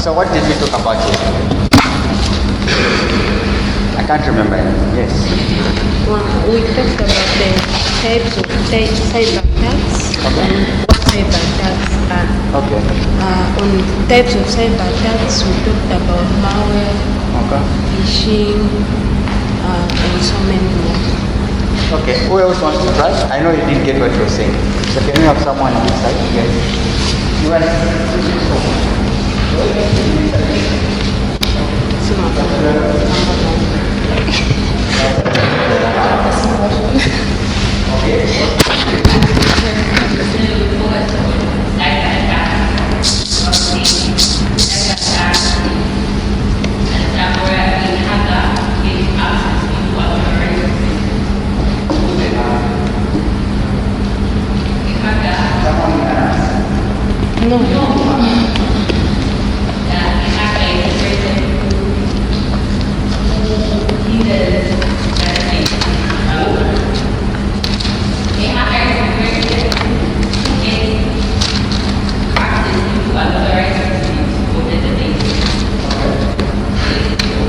So what did we talk about here? I can't remember. Yes. Well, we talked about the types of cyber attacks. Okay. What cyber attacks are. Okay. On types of cyber attacks, we talked about malware, Okay. phishing, and so many more. Okay. Who else wants to try? I know you didn't get what you were saying. So can we have someone on this side? Yes. You want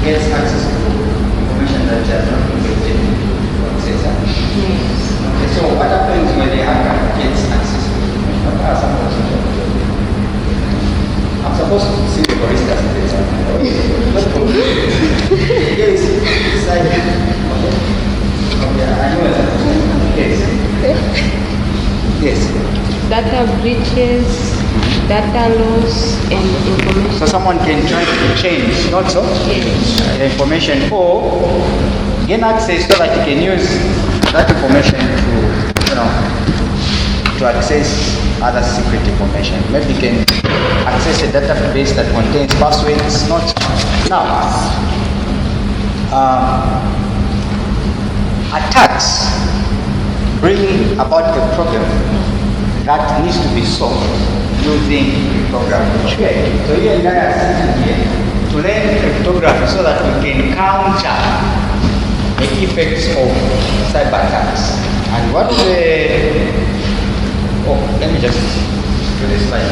gets access to information that has not been created to access that? Okay, so what happens when the hacker gets access to information? What are some of those things? I'm supposed to see the baristas in this. Yes, inside. Okay, I know that. Yes. Yes. Data breaches, data loss, and information. So someone can try to change, not so? Yes. The information or gain access so that you can use that information to access other secret information. Maybe you can access a database that contains passwords, not now. Attacks bring about a problem that needs to be solved using cryptography. So here and I are sitting here to learn cryptography so that we can counter the effects of cyber attacks. And what let me just do this slide.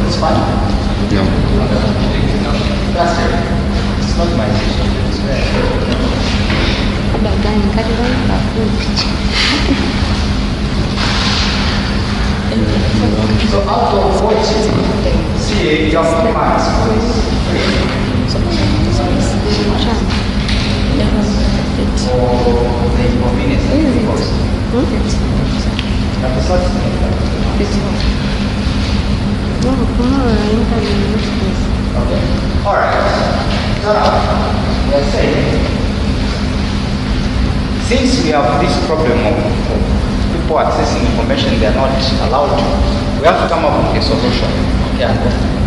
It's fine? No. That's it. It's not my issue. It's very So out of what see your marks for the inconvenience it causes. Okay. All right. So now we are saying, since we have this problem of people accessing information they are not allowed to, we have to come up with a solution. Okay.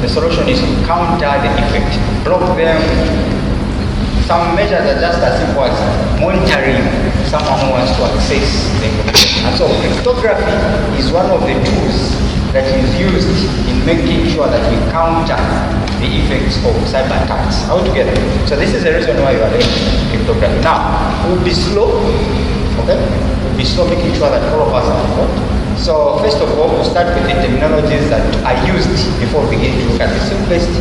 The solution is to counter the effect, block them. Some measures are just as simple as monitoring someone who wants to access the information. And so cryptography is one of the tools that is used in making sure that we counter the effects of cyber attacks altogether. So this is the reason why you are learning cryptography. Now, we'll be slow, okay? We'll be slow making sure that all of us are involved. So first of all, we'll start with the terminologies that are used before we begin to look at the simplest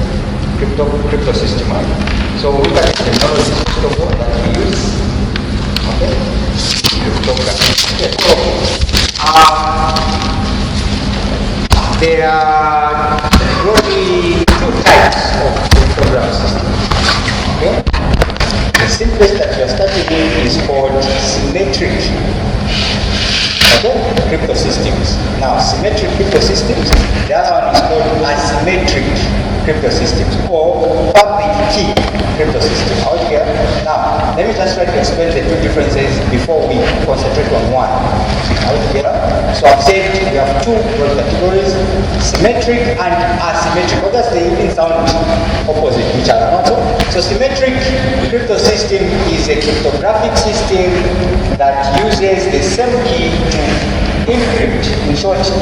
crypto system. So we'll look at the terminologies first of all that we use, okay? Cryptography. Okay, so, there are broadly two types of cryptography systems. Okay? The simplest that we are starting with is called symmetric crypto systems. Now, symmetric crypto systems, the other one is called asymmetric crypto systems or public key crypto system. Okay? Now, let me just try to explain the two differences before we concentrate on one. Altogether. So I've said we have two broad categories, symmetric and asymmetric. Because they even sound opposite to each other. So symmetric crypto system is a cryptographic system that uses the same key to encrypt, in short, to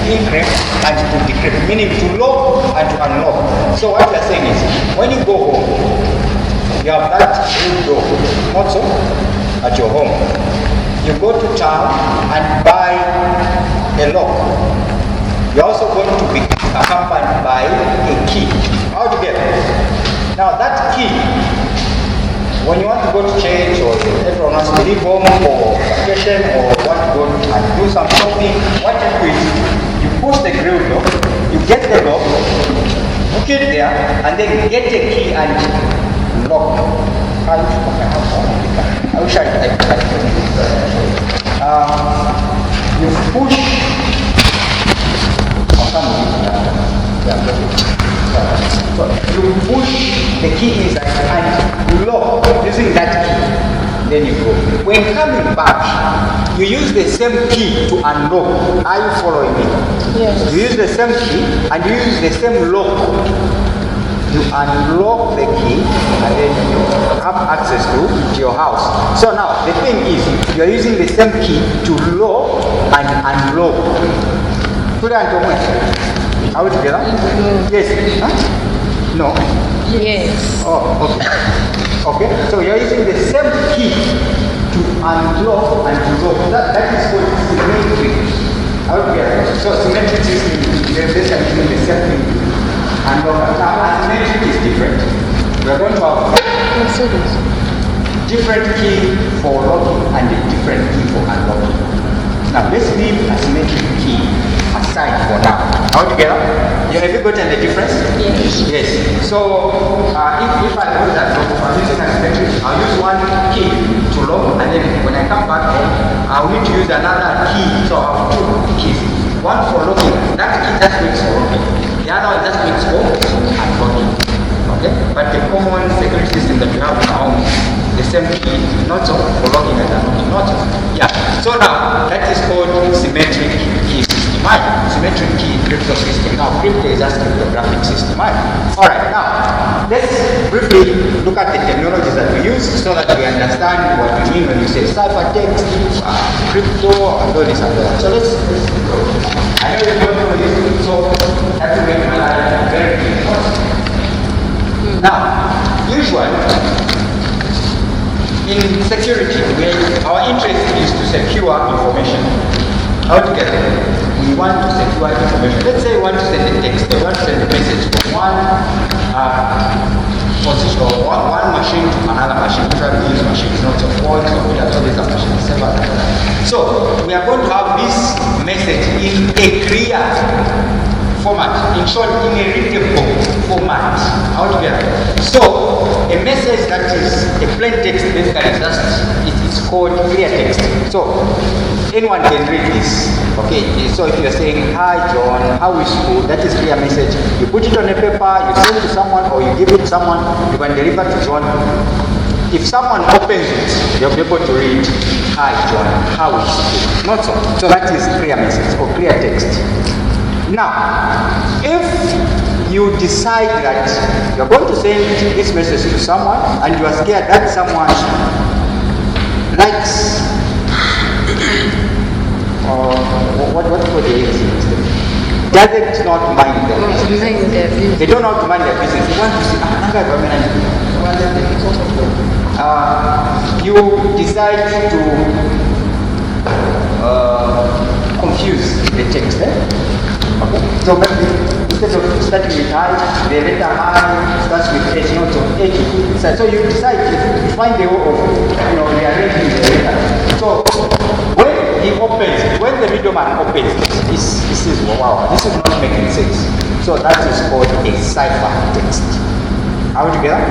encrypt and to decrypt, meaning to lock and to unlock. So what we are saying is, when you go home, you have that room door, also at your home. You go to town and buy a lock. You're also going to be accompanied by a key. How to get it? Now that key, when you want to go to church or everyone wants to leave home for vacation or want to go and do some shopping, what you do is you push the grill lock, you get the lock, put it there, and then get a key and lock. I wish I could. You push. So you push the key inside and lock using that key. Then you go. When coming back, you use the same key to unlock. Are you following me? Yes. You use the same key and you use the same lock. You unlock the key and then you have access to your house. So now the thing is, you are using the same key to lock and unlock. Put it on your mind. Are we together? Yes. Huh? No. Yes. Oh, okay. Okay. So you are using the same key to unlock and to lock. That is called symmetric. Are we together? So symmetric is basically the same thing. And now asymmetric is different. We are going to have different key for locking and a different key for unlocking. Now let's leave asymmetric key aside for now. Are we together? Have you gotten the difference? Yes. Yes. So if I do that, I'm using asymmetric, I'll use one key to lock, and then when I come back home, I'll need to use another key. So I'll have two keys. One for locking. That key just makes for locking. The other one just makes for unlocking. Okay? But the common security system that we have in our home, the same key, not so for locking and unlocking, not so. Yeah. So now that is called symmetric key system. Right? Symmetric key crypto system. Now crypto is just cryptographic system. Right? Alright, now let's briefly look at the technologies that we use so that we understand what we mean when you say ciphertext, crypto, and all this and that. So let's go. I know you don't know this, so that will make my life very important. Now, usually in security, our interest is to secure information. Altogether, we want to secure information. Let's say we want to send a text, we want to send a message from one position or one machine to another machine. We try to use machines, not so fault, so we have all these machines, several. So we are going to have this message in a clear format, in short, in a readable format altogether. So a message that is a plain text basically it is called clear text. So anyone can read this. Okay, so if you're saying, hi John, how is school? That is clear message. You put it on a paper, you send it to someone, or you give it to someone, you can deliver to John. If someone opens it, they'll be able to read, hi John, how is school? Not so. So that is clear message or clear text. Now, if you decide that you're going to send this message to someone and you are scared that someone likes what for the doesn't not mind their business. They don't know how to mind their business. They want to see you decide to confuse the text. Okay. So maybe instead of starting with I, the letter I starts with H, not of H. So you decide to find the way of rearranging the letter. So when he opens, when the middleman opens, he says, wow, this is not making sense. So that is called a cipher text. Are we together?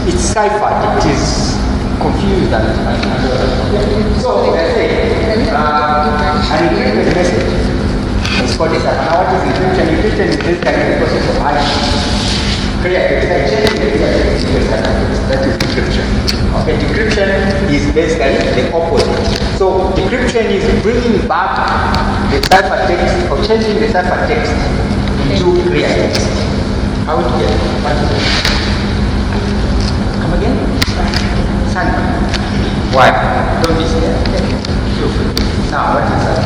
It's ciphered. It is confused and so let's say an encrypted message. It's called a cipher. Now what is encryption? Encryption is basically the process of hiding. Clear text. That is encryption. Okay, decryption is basically the opposite. So decryption is bringing back the cipher text or changing the cipher text into clear text. How to get it? Come again? Sun. quiet. Don't be scared. Feel free. Now, what is that?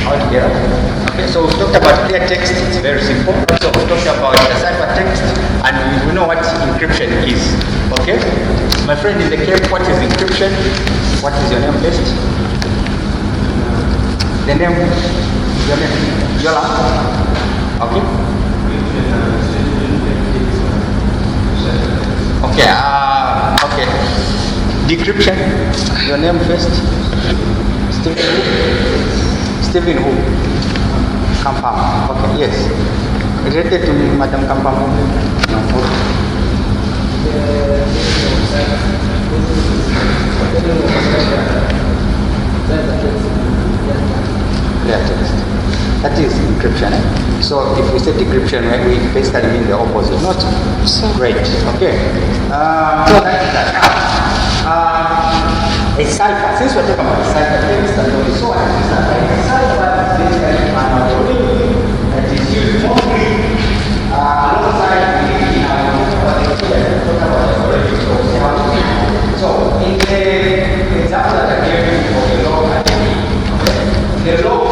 All together. Okay, so we've talked about clear text, it's very simple. So we've talked about the cipher text, and we know what encryption is. Okay? My friend in the cave, what is encryption? What is your name first? The name? Your name? Yola? Okay? Okay, okay. Decryption? Your name first? Stephen who? Kampam. Okay, yes. Related to Madam Kampam. Clear text. That is encryption. So if we say decryption, we basically mean the opposite. Not so great. Okay. So that is that. A cipher, since we're talking about cipher text, so what is a cipher? A cipher is basically an algorithm that is used mostly alongside the so in the example that I gave you for the log the log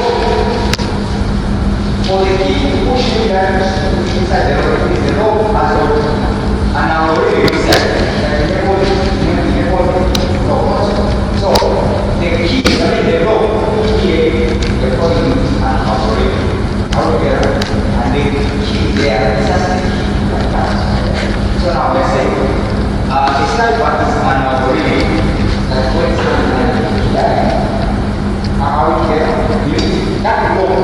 for the key to push the values inside the algorithm is the log as an algorithm inside that enables so the key, the log here, the calling an algorithm, and the key there is just the key like that. So now let's say a cipher is an algorithm that works that log.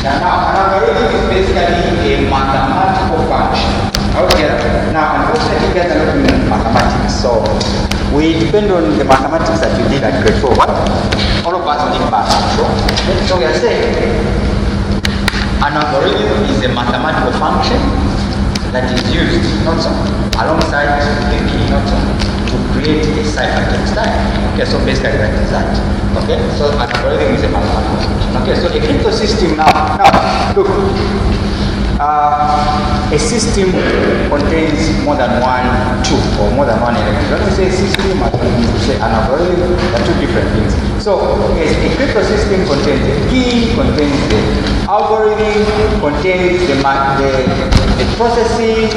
Now an algorithm is basically a mathematical function. Okay. Now unfortunately you guys are not doing mathematics, so we depend on the mathematics that you did at grade 4. What? All of us did math. So we are saying an algorithm is a mathematical function that is used not so alongside the key not so to create a cipher text type. Okay, so basically that is that. Okay, so an algorithm is a mathematical function. Okay, so a crypto system now look. A system contains more than two or more than one element. When we say system, we say an algorithm, there are two different things. So a crypto system contains the key, contains the algorithm, contains the processing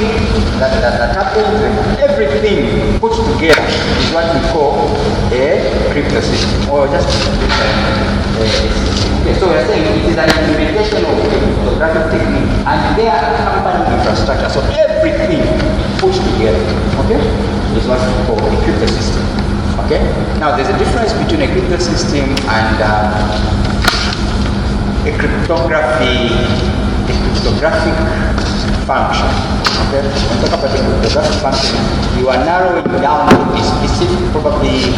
that happens, everything put together is what we call a crypto system, or just a system. Okay, so we are saying it is an implementation of a cryptographic technique, and they are accompanying infrastructure. So everything put together, okay, is what we call a crypto system. Okay. Now there's a difference between a crypto system and a cryptographic function. Okay. When we talk about a cryptographic function, you are narrowing down to a specific, probably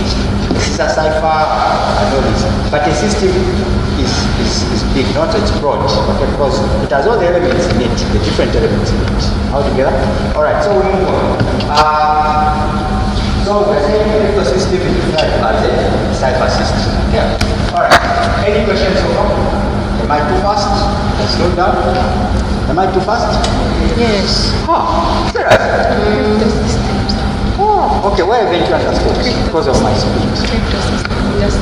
this is a cipher and all this. But a system is big, not it's broad, okay, because it has all the elements in it, the different elements in it. All together? Alright, so we move on. So we're saying crypto system is described as a cipher system. Yeah. Alright. Any questions so far? Am I too fast? Let's slow down. Am I too fast? Yes. Oh, serious? Crypto systems. Oh, okay, why haven't you understood? Because of my speech. Crypto system, just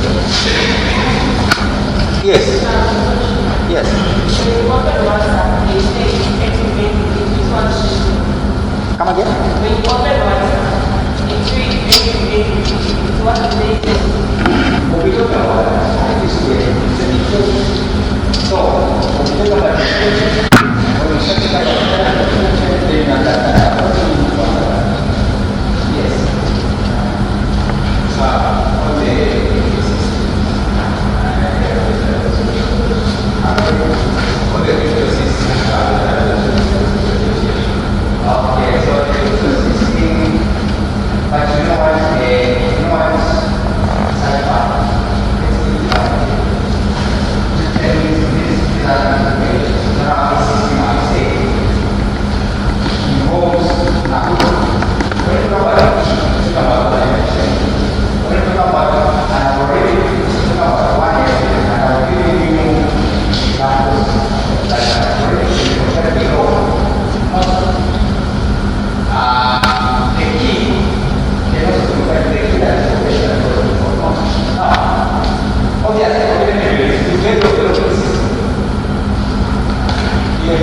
Yes. Yes. Come again? When you open WhatsApp, it's really what do they say? What we talk about is so, when we talk about when we search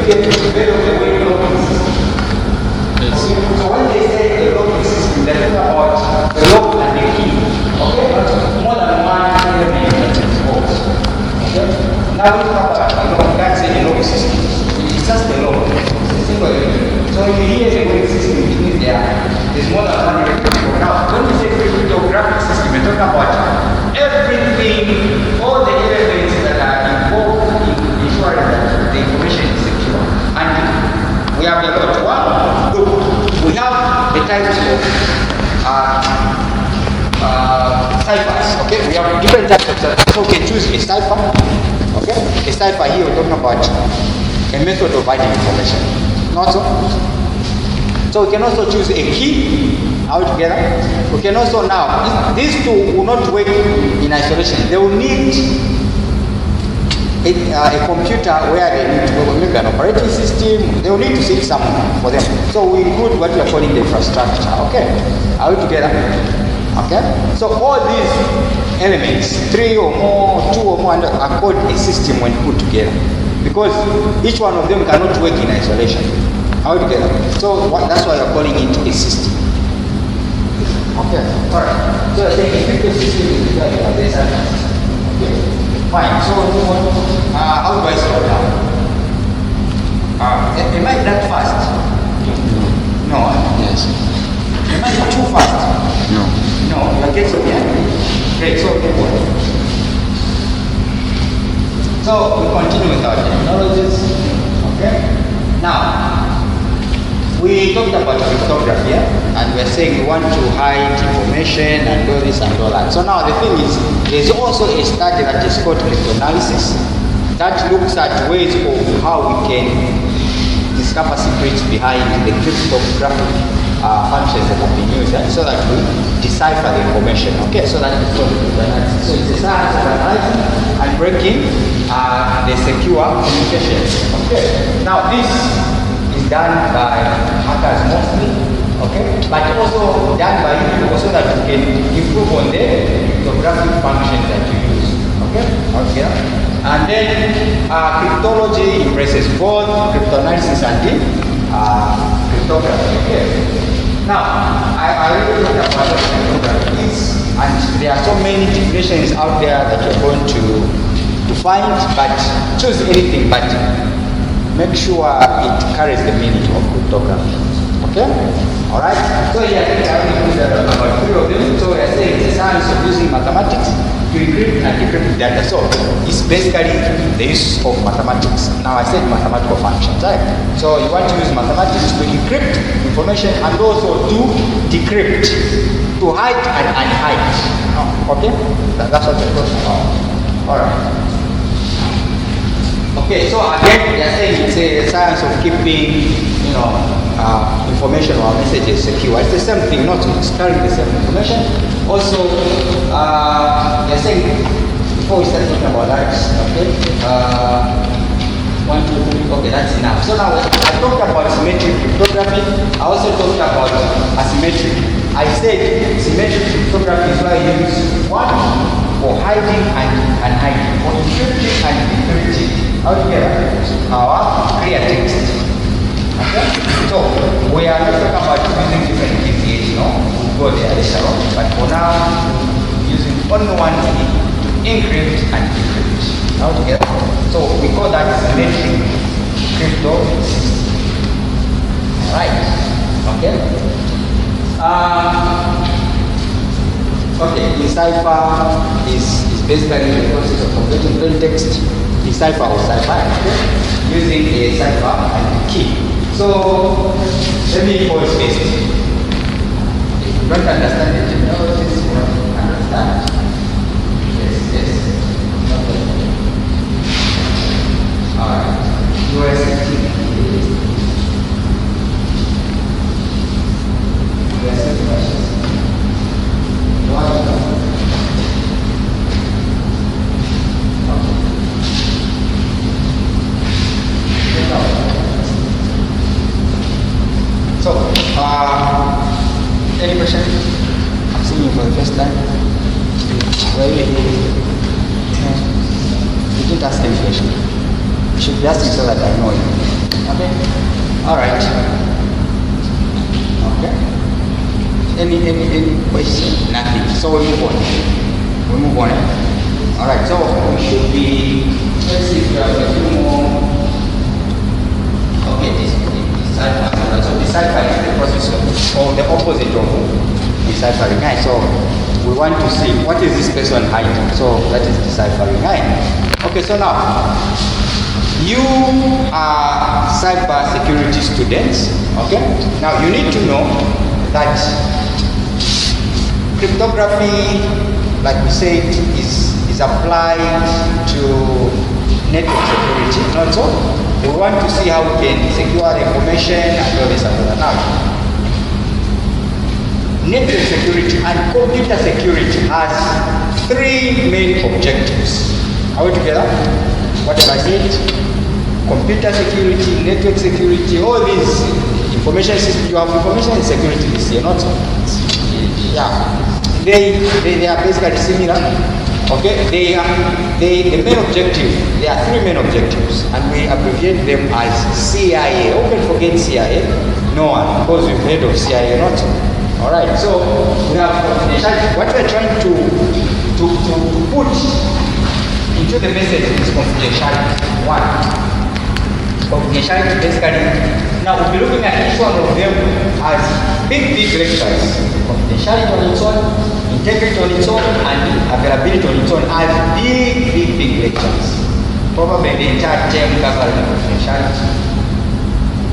get to develop the way locking system. Yes. Okay? So when they say the locking system, they're talking about the lock and the key. Okay? More than one element that is involved. Okay? Now we talk about the lock. That's a locking system. It's just a lock. It's a simple element. So if you hear the locking system, it means there's more than one element. Now, when we say cryptographic system, we're talking about everything, all the elements that are involved in ensuring that the information is secure. And we have a lot. One, look, we have the types of ciphers. Okay, we have different types of ciphers. So we can choose a cipher. Okay, a cipher here we're talking about a method of hiding information. Not so. So we can also choose a key altogether. We can also now, these two will not work in isolation. They will need a computer where they need to go, maybe an operating system. They will need to sit somewhere for them. So we include what we are calling the infrastructure. Okay, are we together? Okay. So all these elements, 3 or more, 2 or more, are called a system when put together, because each one of them cannot work in isolation. Are we together? So that's why we're calling it a system. Okay. All right. So I think a crypto system is because you have this. Okay. Fine. So how do I slow down? Am I that fast? No. Yes. Am I too fast? No. No. You are getting there. Great. So So we continue with our technologies. Okay. Now, we talked about cryptography, and we're saying we want to hide information and all this and all that. So now the thing is, there's also a study that is called cryptanalysis that looks at ways of how we can discover secrets behind the cryptographic functions that have been used, so that we decipher the information. Okay, so that is called cryptanalysis. So it's a science of analyzing and breaking the secure communications. Okay, now this done by hackers mostly, okay, but also done by you so that you can improve on the cryptographic functions that you use, okay, okay. And then cryptology embraces both cryptanalysis and cryptography, okay. Now, I really talked about what cryptography is, and there are so many definitions out there that you're going to find, but choose anything, but make sure it carries the meaning of cryptography. Okay? Alright? So here I think I will use about 3 of them. So we are saying it's the science of using mathematics to encrypt and decrypt data. So it's basically the use of mathematics. Now I said mathematical functions, right? So you want to use mathematics to encrypt information and also to decrypt, to hide and unhide. Okay? That's what we're talking about. Alright. Okay, so again, we are saying it's a science of keeping, information or messages secure. It's the same thing, not it's carrying the same information. Also, we are saying, before we start talking about that, okay, 1, 2, 3, okay, that's enough. So now, I talked about symmetric cryptography. I also talked about asymmetric. I said symmetric cryptography is where you use one for hiding and hiding, for encrypting and decrypting. Altogether, our clear text. Okay? So, we are not talking about using different keys yet, we'll go there later on. But for now, using only one key to encrypt and decrypt. Altogether. So, we call that symmetric crypto system. Alright. Okay? Okay, the cipher is basically the process of converting plain text. Decipher or cipher, okay? Using a cipher and a key. So let me pause this. If you don't understand the technologies, you don't understand. Yes. Okay. Alright. US key. US questions. So, any question? I'm seeing you for the first time. Where are you here? You didn't ask any question. You should be asking so that I know you. Okay. All right. Okay. Any question? Nothing. So we move on. All right. So we should be. Let's see if we have a few more. Okay. This cipher. So the cipher is the process of the opposite of deciphering. Right? So we want to see what is this person hiding. So that is deciphering. Right? Okay. So now you are cyber security students. Okay. Now you need to know that cryptography, like we said, is applied to network security. Not so. We want to see how we can secure the information and all this and all that. Now, network security and computer security has three main objectives. Are we together? What have I said? Computer security, network security, all these information systems. You have information security this year, not so? Yeah. They are basically similar. Okay, the main objective, there are three main objectives, and we abbreviate them as CIA. Who can forget CIA? No one, because we've heard of CIA, not? Alright, so we have confidentiality. What we're trying to put into the message is confidentiality. One, confidentiality basically. Now we'll be looking at each one of them as big lectures. Confidentiality on its own, integrity on its own, and availability on its own as big lectures. Probably the entire term covers confidentiality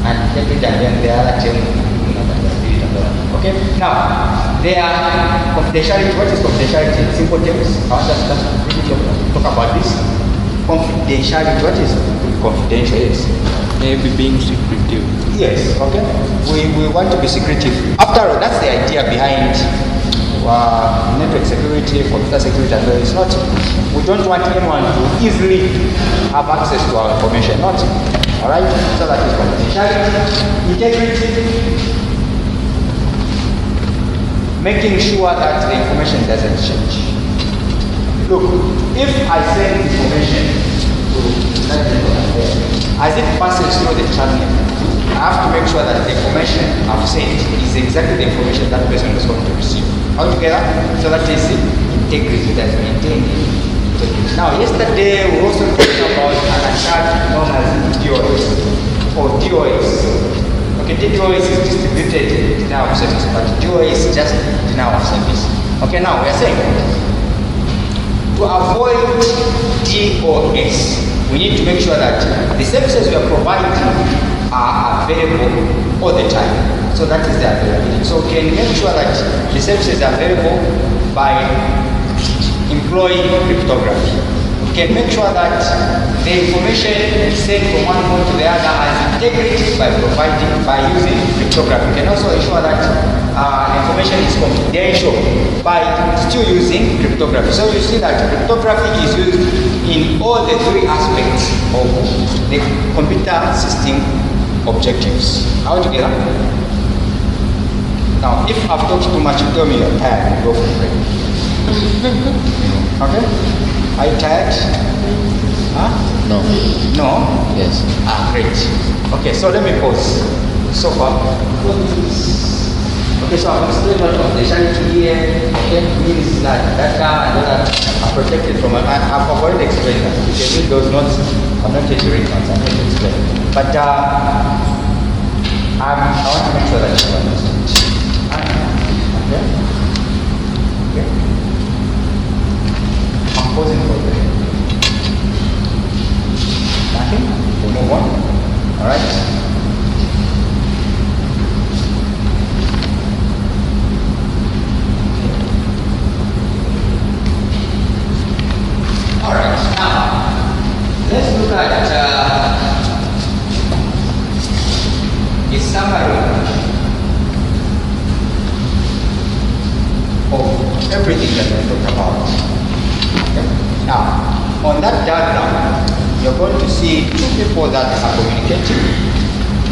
and integrity, and then the other term availability. Okay? Now, there are confidentiality. What is confidentiality? Simple terms. I want us to talk about this. Confidentiality. What is confidential? Yes. Maybe being secretive. Yes, okay. We want to be secretive. After all, that's the idea behind network security, computer security, and all. It's not. We don't want anyone to easily have access to our information. Not. All right. So that is confidentiality, integrity, making sure that the information doesn't change. Look, if I send information to as it passes through the channel, I have to make sure that the information I've sent is exactly the information that person is going to receive. All together, so that is integrity, that's maintained integrity. Now, yesterday we also talked about an attack known as DOS or DOS. Okay, DOS is distributed denial of service, but DOS is just denial of service. Okay, now we are saying to avoid DOS, we need to make sure that the services we are providing are available all the time. So that is the availability. So we can make sure that the services are available by employing cryptography. We can make sure that the information is sent from one phone to the other has integrity by using cryptography. We can also ensure that information is confidential by still using cryptography. So you see that cryptography is used in all the three aspects of the computer system objectives. Are we together? Now, if I've talked too much, tell me you're tired. Go for a break. Okay? Are you tired? Huh? No. No? Yes. Great. Okay, so let me pause. So far. Okay, so I'm explaining what confidentiality here. Okay, means that data and all that are protected from. I've already explained that. You can read those notes. I'm not here to read notes. I'm here to explain. But I want to make sure that you understand. Okay. Okay. I'm pausing for you. Nothing. We'll move on. All right. Alright, now let's look at a summary of everything that we talked about. Okay. Now, on that diagram, you're going to see two people that are communicating.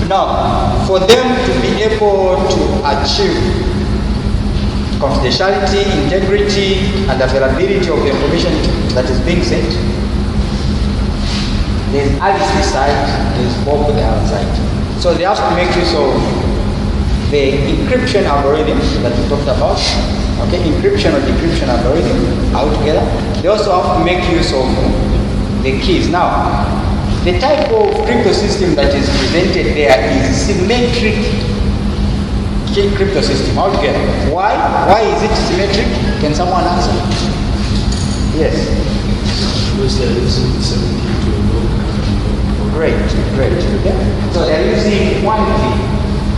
Now, for them to be able to achieve confidentiality, integrity, and availability of the information that is being sent, There's Alice this side, there's Bob on the other side. So they have to make use of the encryption algorithm that we talked about. Okay, encryption or decryption algorithm altogether. They also have to make use of the keys. Now, the type of crypto system that is presented there is symmetric key crypto system altogether. Why? Why is it symmetric? Can someone answer? Yes. Because they're using the 7 key to invoke. Great. Okay. So they're using one key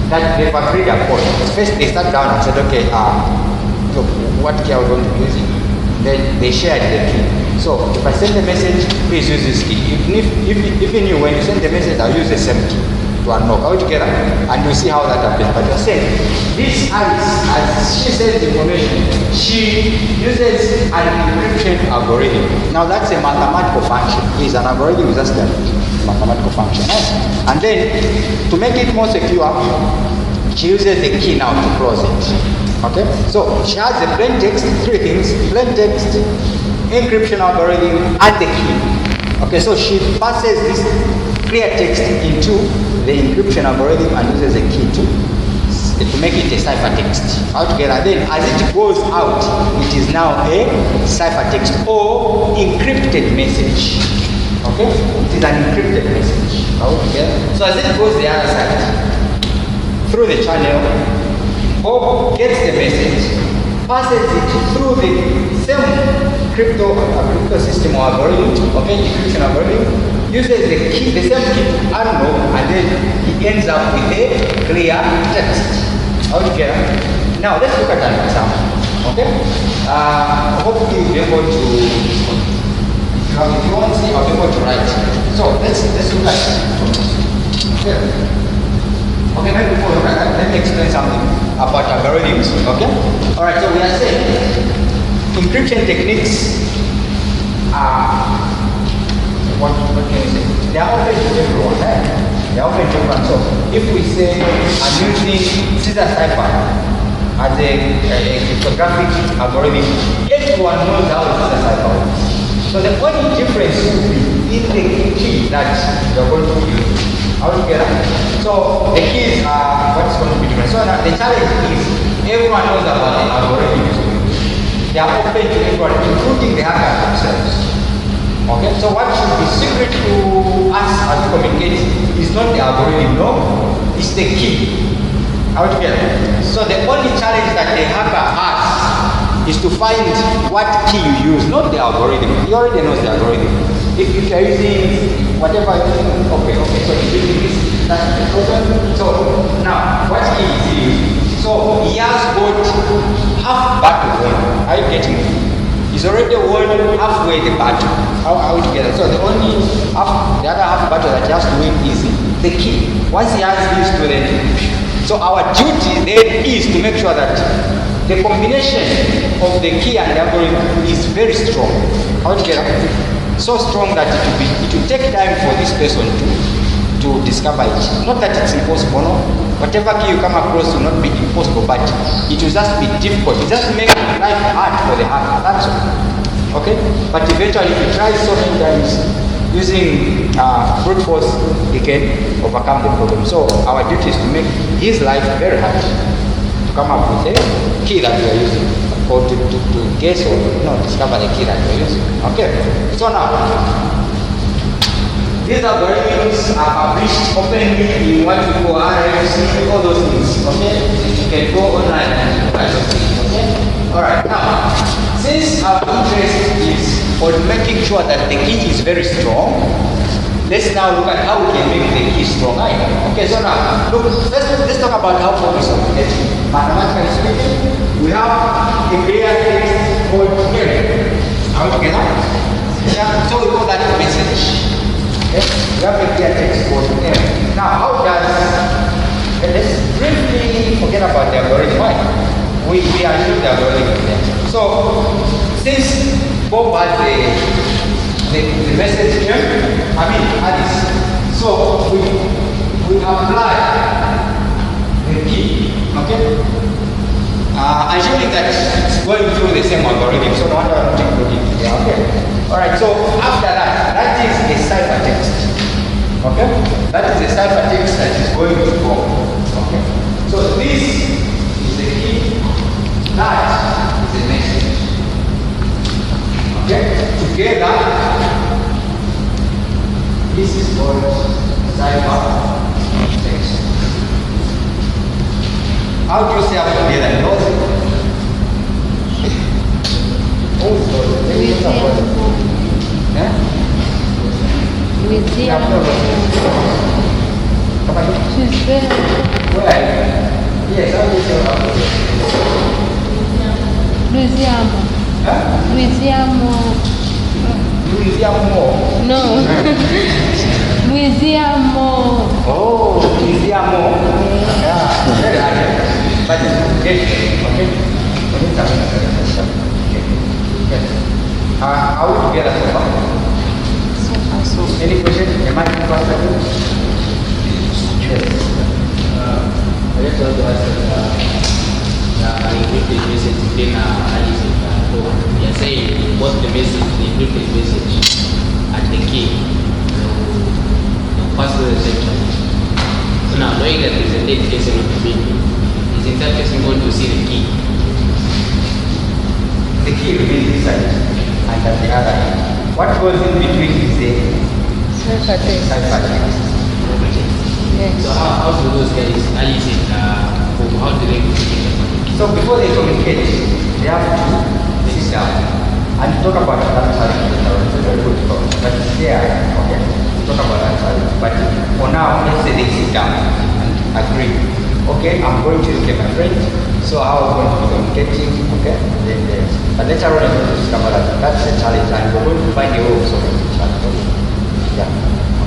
that they've agreed upon. First they sat down and said, okay, look, what key are we going to be using? Then they shared the key. So if I send a message, please use this key. Even you, when you send the message, I'll use the same key to unlock altogether, and you'll see how that happens. But you're saying, this Alice, as she sends information, she uses an encryption algorithm. Now that's a mathematical function. It's an algorithm, it's just a mathematical function. And then, to make it more secure, she uses the key now to close it. Okay? So she has the plain text, 3 things: plain text, encryption algorithm, and the key. Okay, so she passes this clear text into the encryption algorithm and uses a key to make it a ciphertext altogether. Then as it goes out, it is now a ciphertext or encrypted message. Okay? It is an encrypted message altogether. So as it goes the other side, through the channel, Bob gets the message, passes it through the same crypto system or algorithm, okay, encryption algorithm, uses the key, the same key to unlock, and then he ends up with a clear text altogether. Now let's look at an example. Okay? Hopefully you'll be able to, if you want to see, I'll be able to write. So let's look at it. Okay. Okay, maybe before we look at that, let me explain something about algorithms. Okay? Alright, so we are saying encryption techniques are, what can we say? They are open to everyone, right? They are open to everyone. So if we say I'm using Caesar cipher as a cryptographic algorithm, everyone knows how Caesar cipher works. So the only difference will be in the key that you're going to use. Altogether. So the keys are what's going to be different. So now the challenge is everyone knows about the algorithm. They are open to everyone, including the hackers themselves. Okay? So what should be secret to us as we communicate is not the algorithm, no, it's the key. Altogether. So the only challenge that the hacker has is to find what key you use, not the algorithm. He already knows the algorithm. If you're using whatever you're using, okay, so he's using this, that's the problem. So now, what key is he using? So he has got half battle won. Are you getting it? He's already won halfway the battle. How together? So the only half, the other half battle that he has to win is the key. Once he has these two, then so our duty then is to make sure that the combination of the key and the algorithm is very strong. How together? So strong that it will take time for this person to discover it. Not that it's impossible, no. Whatever key you come across will not be impossible, but it will just be difficult. It just makes life hard for the hacker. That's all. Okay? But eventually, if you try so many times using brute force, he can overcome the problem. So our duty is to make his life very hard to come up with a key that we are using, or to guess or discover the key that we are using. Okay? So now, these algorithms are published openly in what we call RFC, all those things. Okay? You can go online and find those things. Okay? Alright, now, since our interest is on making sure that the key is very strong, let's now look at how we can make the key strong. Okay, so now, look, let's talk about how we communicate. Mathematically speaking, we have a clear text called encrypt. Are we together? Yeah, so we call that message. Okay? We have a clear text called encrypt. Now, how does, let's briefly forget about the algorithm. Why? We are using the algorithm there. So, since Bob has the message here, Alice. So we apply the key, okay? Assuming that it's going through the same algorithm, so no wonder I'm not including it here, okay? Alright, so after that is a ciphertext. Okay? That is the ciphertext that is going to go. Okay? So this is the key. That is the message. Okay? Together, this is called ciphertext. How do you say up together? Oh, Louisiana. Yeah, very hard. But okay. Are we together so far? Any question? Am I in class? Yes. I just want to ask the encrypted message then so you're saying what's the message, the encrypted message at the key, the password etc. So now knowing that there's a dead person on the bin, is in that person going to see the key? The key remains inside and at the other end. What goes in between is the ciphertext. So how do those guys analyze it? How do they communicate? So before they communicate, they have to sit down and talk about that challenge. It's a very good talk, but it's there. Okay, talk about that challenge. But for now, let's say they sit down and agree. Okay, I'm going to look at my friend. So how are we going to be communicating? Okay, but later on, I'm going to discover that that's the challenge, and we're going to find a way of solving the challenge. Yeah.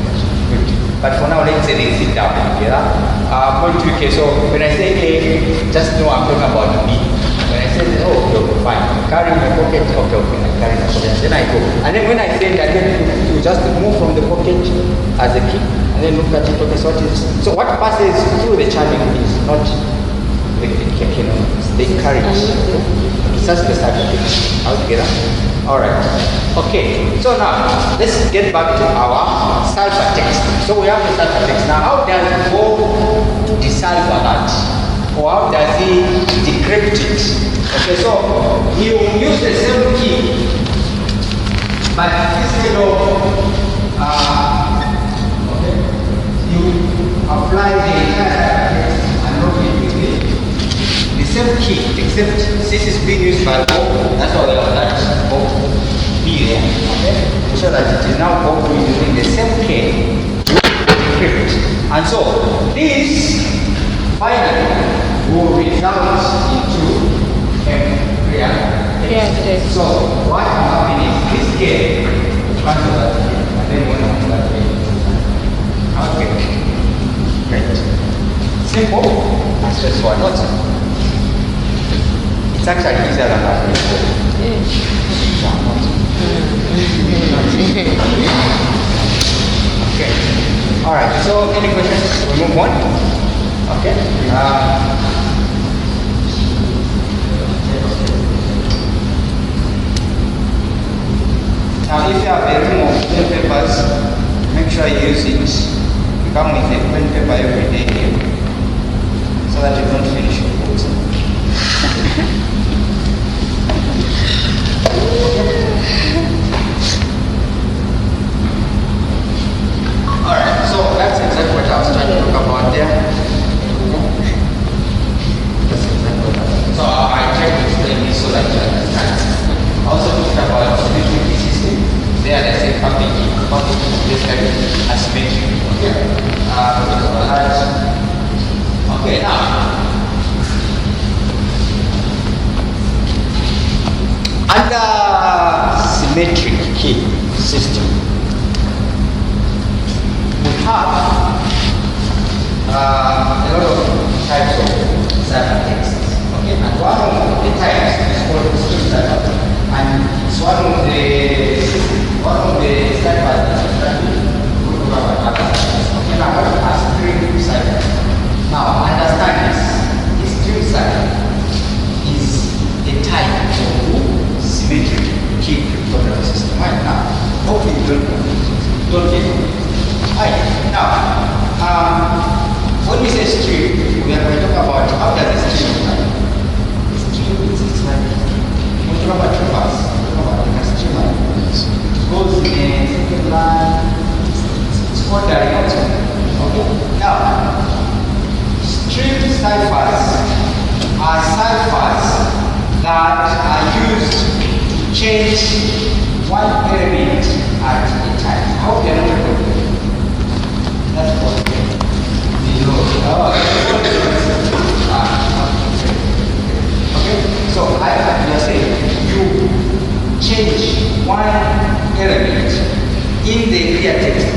Okay. Good. But for now, let's say they sit down together. I'm going to okay. So when I say A, just know I'm talking about B. When I say oh, okay, fine. I'm carrying my pocket. Okay, I'm carrying my pocket. Then I go. And then when I say that, then you just move from the pocket as a key, and then look at it. Okay, so what is? So what passes through the channel is not the carriage. It's just the ciphertext. All together. All right. Okay. So now let's get back to our ciphertext. So we have the ciphertext. Now, how does it go to decipher that, or how does he decrypt it? Okay. So he will use the same key, but instead of okay, you apply the entire text and not the same key, except this is being used by both. That's why we have that both B there. Okay? So that it is now both using the same key to decrypt. And so this finally will result into a real text. So what happens is this key transfer that key, and then one of that key. Okay. Great. Simple and straightforward. Not it's actually easier than that. Okay. All right. So, any questions? We move on. Okay. Now, if you have a room of pen papers, make sure you use it. You come with a pen paper every day here, so that you don't finish your books. Alright, so that's exactly what I was trying to talk about there. That's exactly what I was. So I tried to explain this so that you understand. I also talked about Symetric Key Systems. There they say public key this kind of asymmetric. Okay, now under Symetric Key System, we have a lot of types of ciphertexts. Okay, and one of the types is called string cipher, and it's one of the ciphers that we put over Makasa. Okay, now what are string cipher? Now understand this string cipher is a type of Symetric Key Crpto System. Right now, hopefully you don't get it. Right.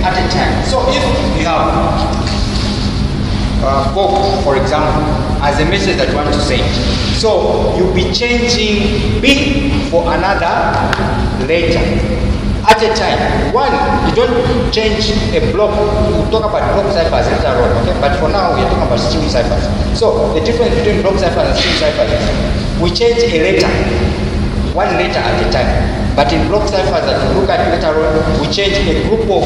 at a time. So if you have Bob, for example, as a message that you want to send, so you'll be changing B for another letter at a time. One, you don't change a block. We'll talk about block ciphers later on, okay? But for now, we're talking about string ciphers. So the difference between block ciphers and string ciphers is we change a letter, one letter at a time. But in block ciphers that we look at later on, we change a group of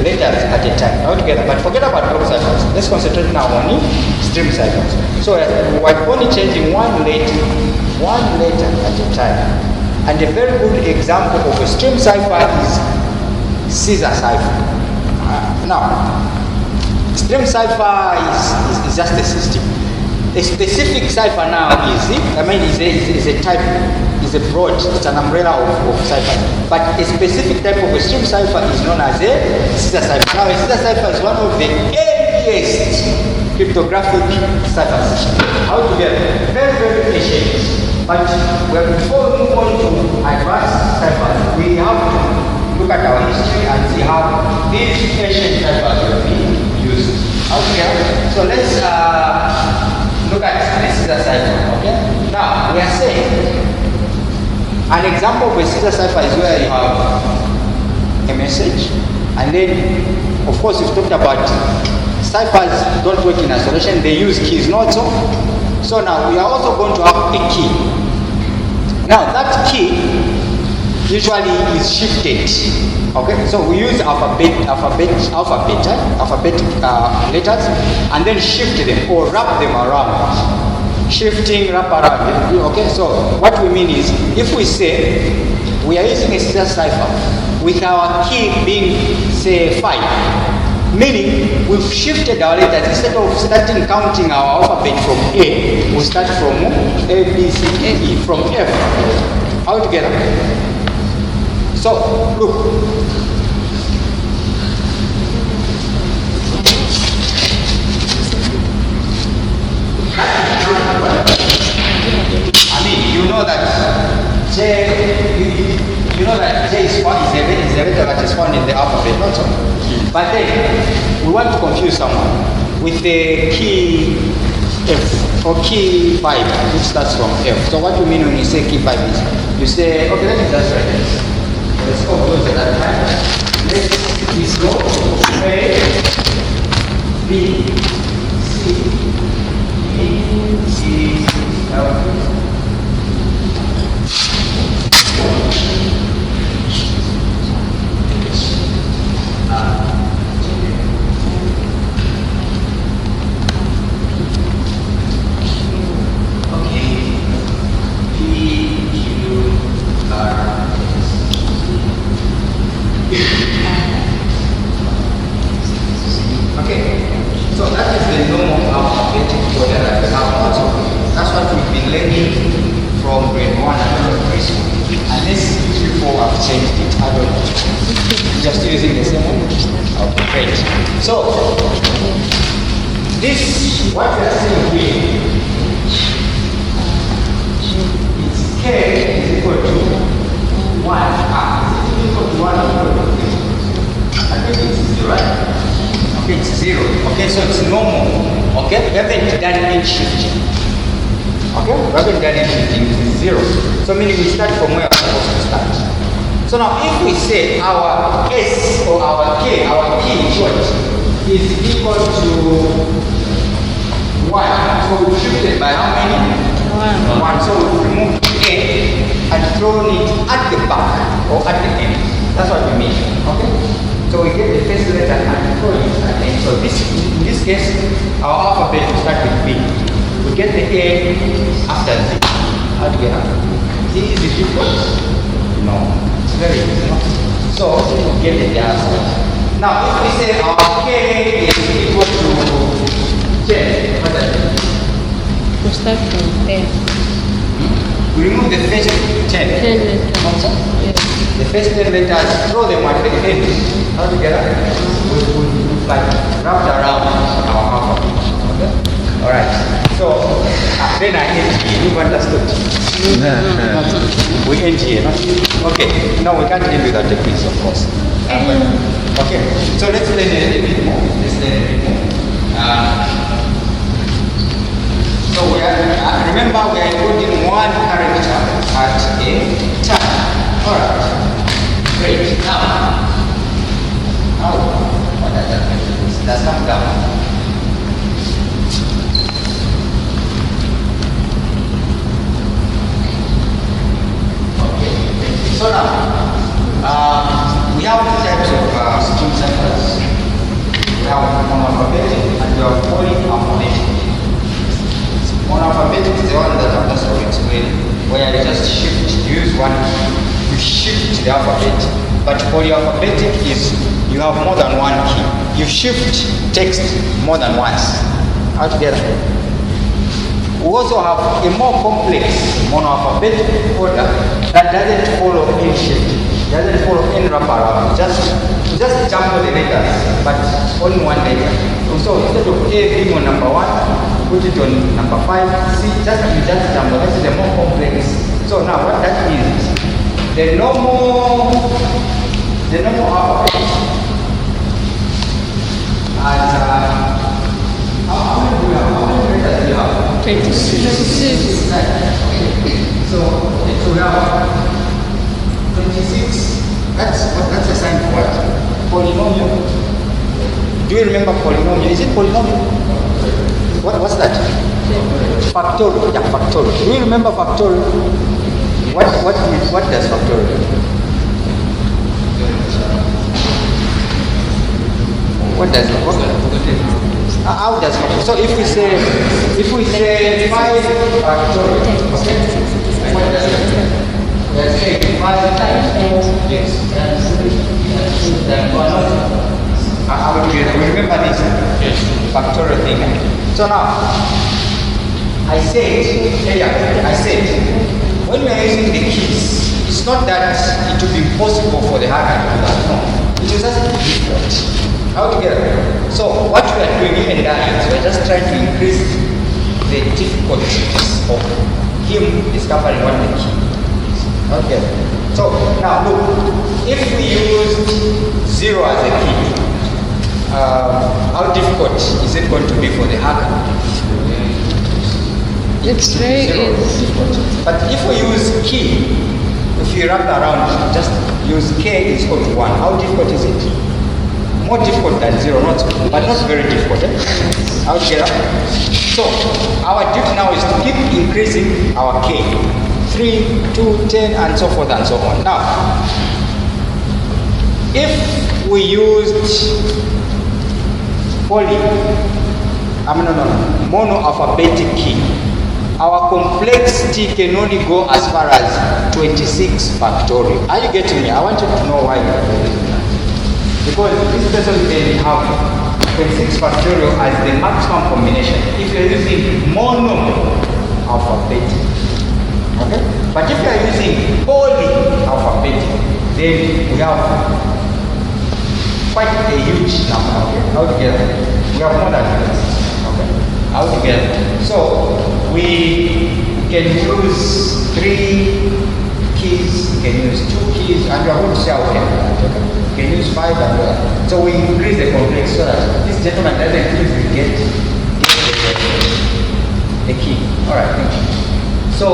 letters at a time, all together. But forget about block ciphers. Let's concentrate now on string ciphers. So we're only changing one letter at a time. And a very good example of a string cipher is Caesar cipher. Now, string cipher is just a system. A specific cipher now is a type, is a broad, it's an umbrella of cipher. But a specific type of a string cipher is known as a Caesar cipher. Now, a Caesar cipher is one of the earliest cryptographic ciphers. How to get very, very ancient. But before we move on to advanced ciphers, we have to look at our history and see how these ancient ciphers were being used. Okay, so let's look at this Caesar cipher. Okay, now we are saying an example of a Caesar cipher is where you have a message, and then, of course, we've talked about ciphers don't work in isolation; they use keys, not so. So now we are also going to have a key. Now that key usually is shifted. Okay, so we use alphabetic letters and then shift them or wrap them around. Shifting, wrap around. Okay, so what we mean is if we say we are using a Caesar cipher with our key being say 5, meaning we've shifted our letters. Instead of starting counting our alphabet from A, we start from A, B, C, A, E, from F, all together. So, look. I mean, you know that J, you know that J is a letter that is found in the alphabet, not so. But then, we want to confuse someone with the key F or key 5, which starts from F. So what you mean when you say key 5 is, you say, okay, let me just write this. Let's go close to that time. Let's go A, B, C, E, F. So that is the normal alphabetic order that we have also. That's what we've been learning from grade 1 and grade 3. And this before I've changed it. I don't know. Just using the same one. Okay, great. So this what we are seeing here is K is equal to 1. Is it equal to 1 or equal to 3? I think it's 0, right? Okay, it's 0. Okay, so it's normal. Okay, we haven't done any shifting. Okay, we haven't done any shifting. It's 0. So meaning we start from where we're supposed to start. So now if we say our S or our K, our key in short, is equal to 1. So we shifted by how many? 1. So we removed A and thrown it at the back or at the end. That's what we mean. Okay? So we get the first letter and throw it at the end. So in this case, our alphabet will start with B. We get the A after Z. How do we have? Is it difficult? No. It's very easy. So we get the answer. Now if we say our K is equal to 10, what does it mean? We start from 10. We remove the first 10. 10 letters. Yes. The first 10 letters, throw them at the end. All together, we like wrapped around our alphabet. Okay? Alright. So then I end here. You've understood? We end here. Okay. No, we can't end without the quiz, of course. Okay, so let's learn a little bit more. So we are, remember we are encoding one character at a time. Alright, great. Now, what does that mean? Let's come down. So now, we have two types of string ciphers. We have monoalphabetic and we have polyalphabetic. Monoalphabetic is the one that I'm just going to explain, where you just shift, you use one key, you shift the alphabet. But polyalphabetic is you have more than one key. You shift text more than once. Altogether. We also have a more complex monoalphabetic order that doesn't follow any shift, doesn't follow any wraparound. Just jumble the letters, but only one letter. So instead of A being on number 1, put it on number 5. See, you just jumble. This is the more complex. So now what that is, the normal alphabet has how many letters do you have? 26. So we have 26. That's a sign for what? Polynomial. Do you remember polynomial? Is it polynomial? What's that? Factorial. Yeah, factorial. Do you remember factorial? What does factorial? What does it? How does it? So if we say 5 factorial, okay? What does it? Let's say 5 times 4, yes. We remember this factorial thing. So now, I said, when we are using the keys, it's not that it will be impossible for the hacker to do that. No, it is just difficult. Altogether. So what we are doing even that is we are just trying to increase the difficulties of him discovering what the key is. Okay. So now look, if we use 0 as a key, how difficult is it going to be for the hacker? It's very easy. But if we use key, if you wrap around, just use k is equal to 1. How difficult is it? More difficult than 0, but not very difficult. Okay. So our duty now is to keep increasing our k. 3, 2, 10, and so forth and so on. Now, if we used monoalphabetic key, our complexity can only go as far as 26 factorial. Are you getting me? I want you to know why. Because this person can have 26 factorial as the maximum combination if you're using monoalphabetic. Okay? But if you're using polyalphabetic, then we have quite a huge number. Okay? Altogether, we have more than this. Okay? Altogether. So we can use 3 keys, we can use 2 keys, and we are going to see how we can do that. Okay? We can use 5 and whatever. So we increase the complex so that this gentleman doesn't easily get the key. Alright, thank you. So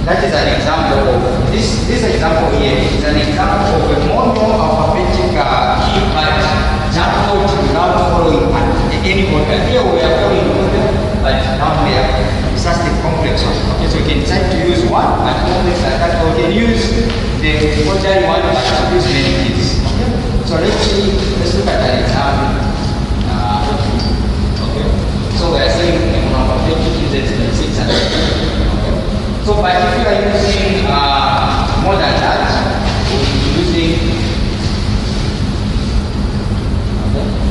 that is an example of this example here is an example of a monoalphabetic key but jumbled without following any order. Here we are following order, but down there it's just a complex one. Okay, so you can decide to use one and complex like that, or you can use the ordinary one but use many keys. Okay, so let's look at an example. Okay, so we are saying a monoalphabetic uses 6 and 7. So, but if you are using more than that, we'll be using.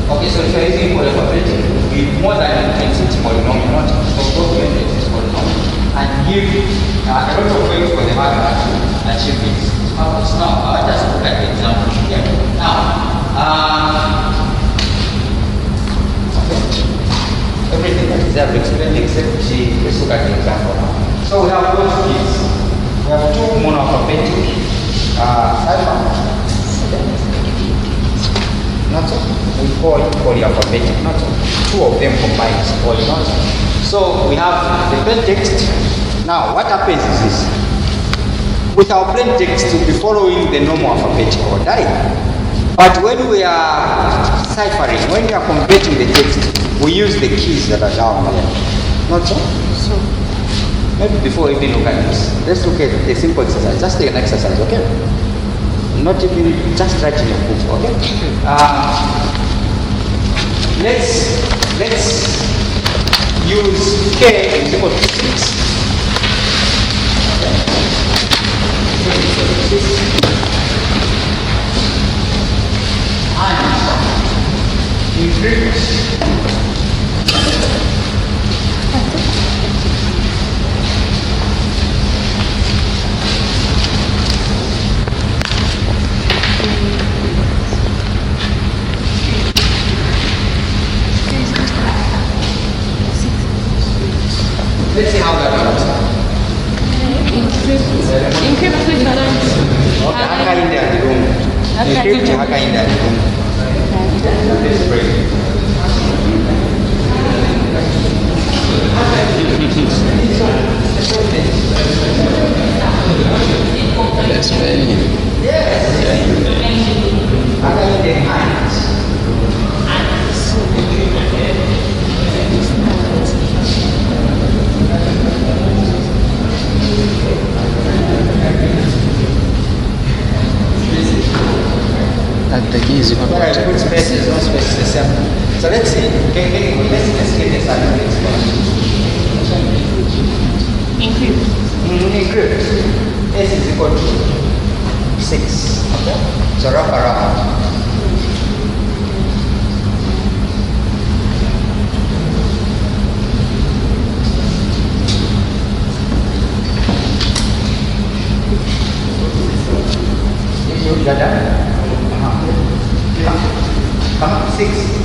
Okay, so if you are using polyalphabetic, it will be more than 26 polynomial, not so close to 26 polynomial, and give a lot of ways for the hacker to achieve this. So now, just look at the example here. Now, everything that is there explained except let's look at the example now. So we have both keys. We have 2 monoalphabetic cipher. Not so. We call it polyalphabetic. Not so. Two of them combined is poly. Not so. So we have the plain text. Now what happens is this. With our plain text, we'll be following the normal alphabetical order. But when we are ciphering, when we are converting the text, we use the keys that are down there. Not so? So, Maybe before we even look at this, let's look at the simple exercise. Just take an exercise, okay? Not even just write in your book, okay? Let's use K is equal to 6. And encrypt. Let's see how that works. encrypt with balance. Haka in the room. Encrypt haka in the room. Let's break. That's very. Yes. Haka in the hands. And the key is equal Where I to put spaces, no spaces, the same. So let's see. Let's get this out of this one. Encrypt. Encrypt. S is equal to 6. Okay? So wrap around. You got that? Come on, 6.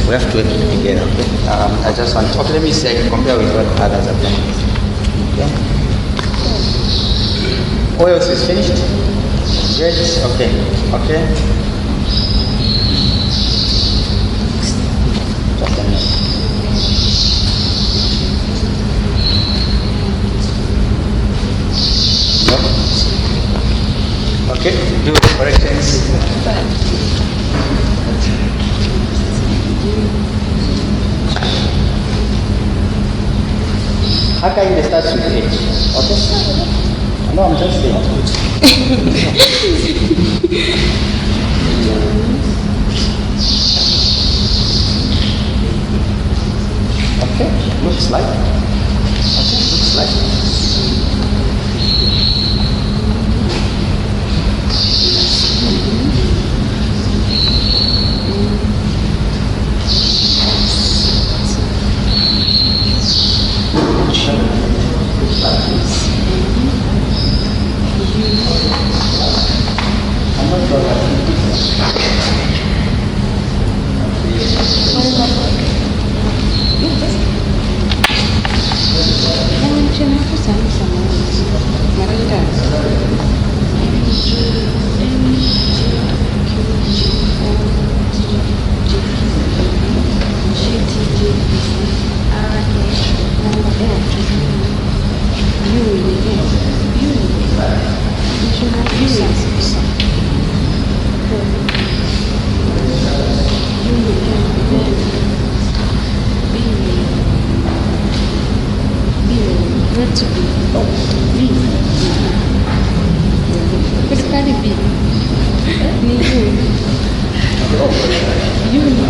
We have to work together. Okay? I just want. Okay, let me see. I can compare with what others have done. Okay. What else is finished? Great. Okay. Okay. Just a minute. do the corrections. How can you start with H? Okay? No, I'm just saying. Okay, looks like. Okay, looks like. I'm not sure what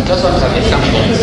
just want some examples.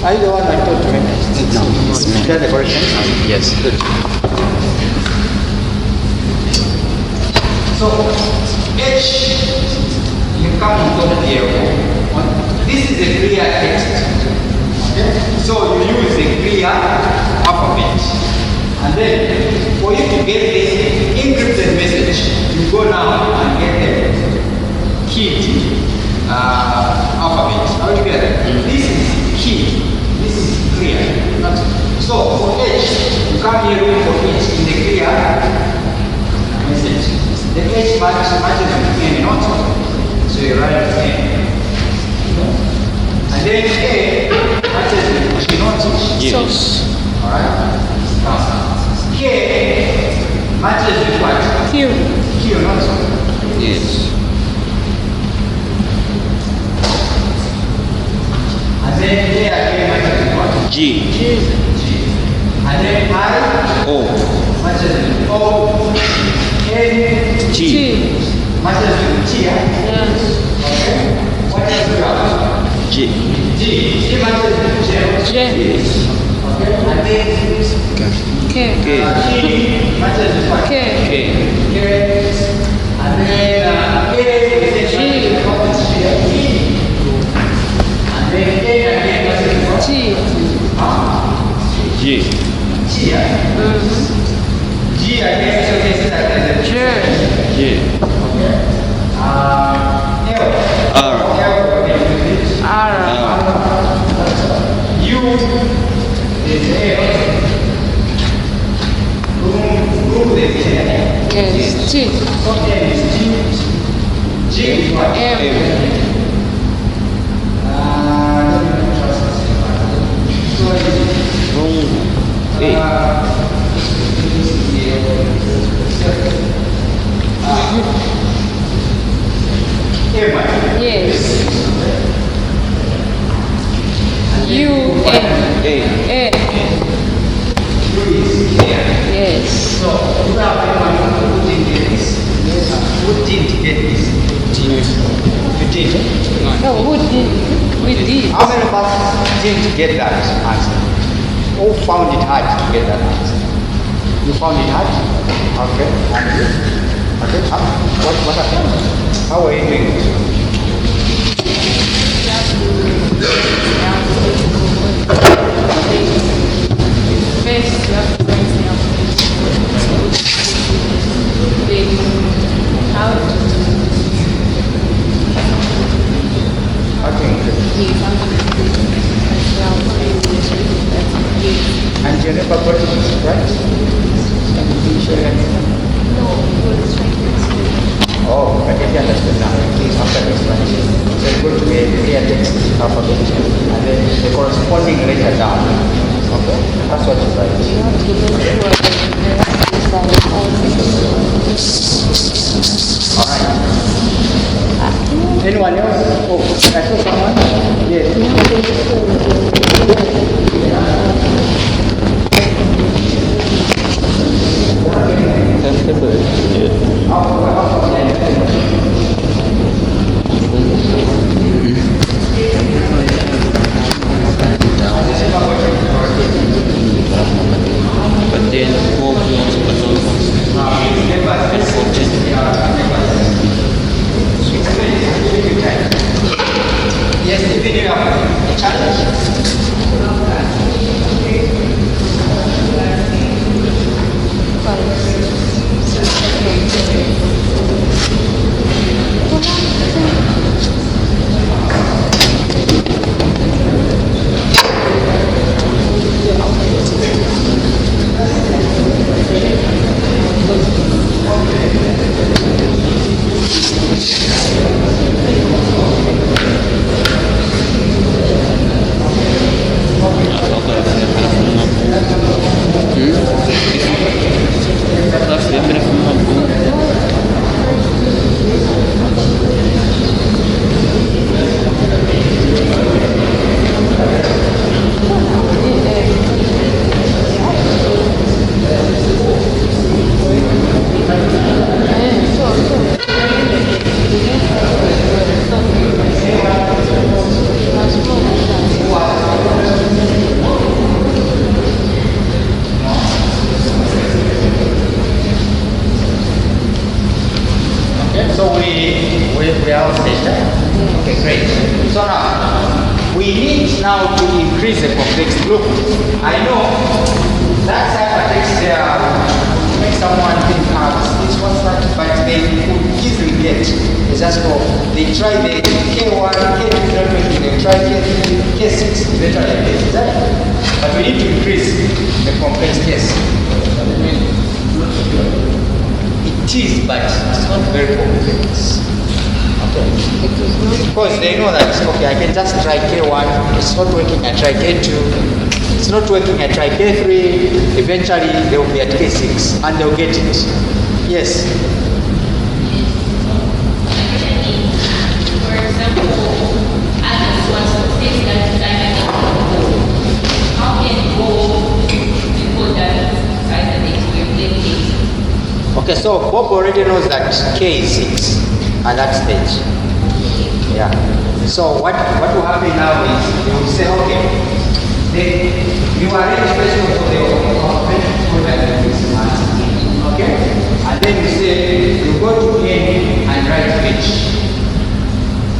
Are you the one I told to make? No, it's me. Clear the corrections? Yes. Good. So, H, you come on top here. This is a clear text. Okay? So, you use a clear alphabet. And then, for you to get this encrypted message, you go now and get the key alphabet. How do you get it? This is key. This is clear. So for H, you come here looking for H in the clear message. The H matches with N, not so you write N. And then A matches with G, not Yes. Alright? K matches with what? Q. Q, not so. Yes. And then here again matches with what? G. G. And then I O. matches with O. N G. matches with T. Yes. Okay. What else do you have? G. G. G matches with J. J. Yes. Okay. And then K. K. G matches with what? K. K. K. And then K is a G. And then K again matches with what? G. G. G. G again, so this is like J. J. L. R. R. R. U is A. A. Yes. So, you have anyone who didn't get this? Who didn't get this? You did? No, who did? We did. How many of us didn't get that answer? Who found it hard to get that answer? You found it hard? Okay. And you? Okay. What happened? How are you doing it? First, you have to write the then how to Okay. And you never got it right? Can you share your name? Oh, I can understand now. Please after the explanation. So you go to a clear text alphabet and then the corresponding letter down. Okay? That's what you write. Alright. Anyone else? Oh, I saw someone? Yes. But then more beyond Yes, if you have a challenge. we are all staged up. Okay, great. So now, we need now to increase the complexity. Look, I know that ciphertext there makes someone think, this was that, but they could easily get. It's just go, they try the K1, K2, they try K3, K6, they try like this, is that it? But we need to increase the complexity. Yes. It is, but it's not very complex. Okay. Because they know that, okay, I can just try K1, it's not working, I try K2, it's not working, I try K3, eventually they will be at K6 and they'll get it. Yes. For example, Alice wants to say that how can go before that side of it we're playing? Okay, so Bob already knows that K is 6 at that stage. Yeah. So what will happen now is you will say, okay, you arrange first of all okay? And then you say, you go to N and write H.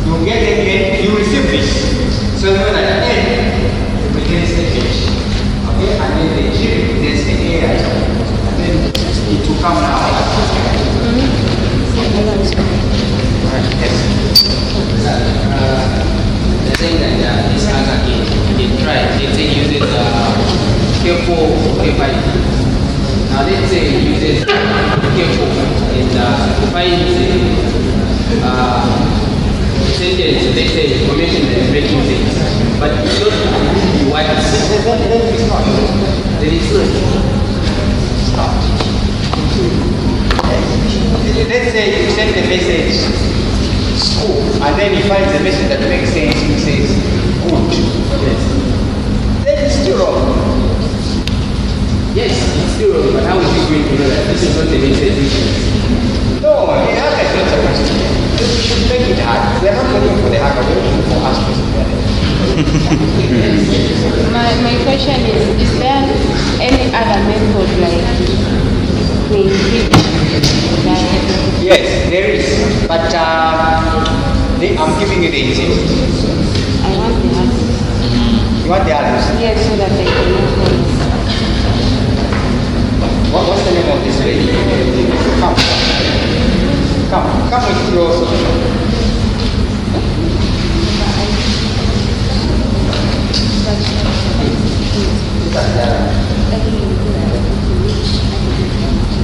You get N, you receive this. So you know that N represents the H. Okay? And then the G represents the A item. And then it will come now. They're saying that this hacker they try, let's say uses K4, K5. Now let's say it uses K4 and finds sentence, let's say information that is breaking things. But it's not really what it's not. There is Let's say you send the message school and then he finds a message that makes sense, he says good. Yes. Then it's still are waiting for us to explain it. My question is there any other method like to encrypt that? Yes, there is, but I'm giving you the easiest. I want the answer. You want the others? Yes, so that I can move on. What's the name of this lady? Come with your solution.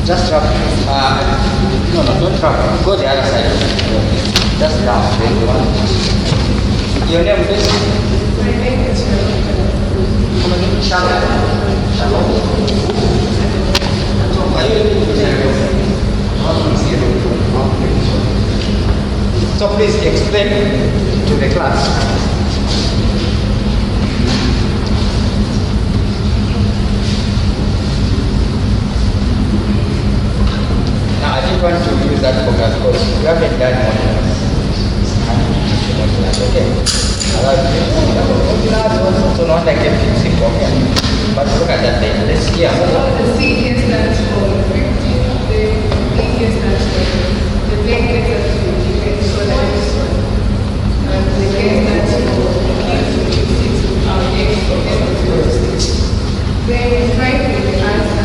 Just drop. No, don't drop. Go the other side. Just down. Your name, please? Chishala. So please explain to the class. Now I didn't want to use that for class because we haven't done modulars. Okay. So not like a fixing okay. But look at that thing. Let's see. The C stands for encrypting, the E stands for the thing that is so that is one. And the K stands for our X for X. Then we try to answer.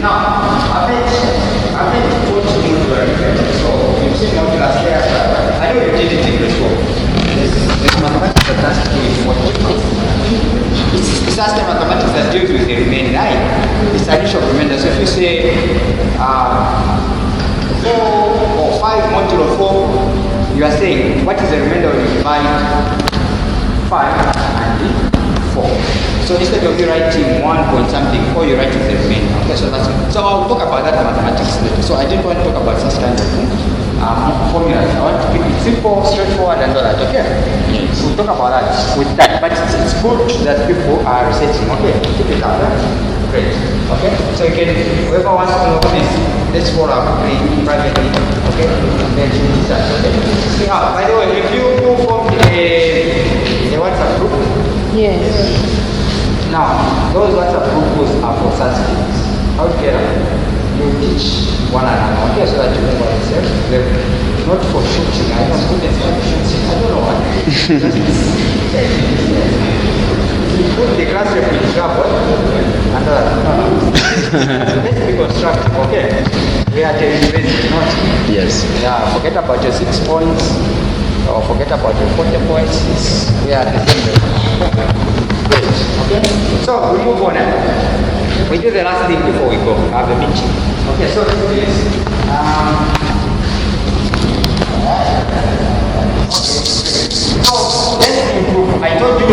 Now, 4 or 5 modulo 4, you are saying what is the remainder when you divide 5 and 4. So instead of you writing 1 point something, 4 you write the remainder. Okay, so that's it. So I'll talk about that mathematics later. So I didn't want to talk about such kind of formulas. I want to keep it simple, straightforward, and all that. Okay? Yes. We'll talk about that with that. But it's good that people are researching. Okay? Keep it up. Great. Okay? So you can, whoever wants to know this, let's follow up privately. Okay? And then change that. Okay? Now, by the way, if you formed a WhatsApp group, Yes. now, those WhatsApp groups are for such things. How to get them? You teach one another, okay, so that you know what it's not for shooting. I know students like shooting. I don't know what. You put the class rep in trouble, and let's be constructive, okay? We are at a university, not. Yes. Yeah, forget about your 6 points, or forget about your 40 points. We are at the same level. Great. Okay? So we move on. We do the last thing before we go. Have a meeting. Okay, so let's do this. So let's improve. I told you.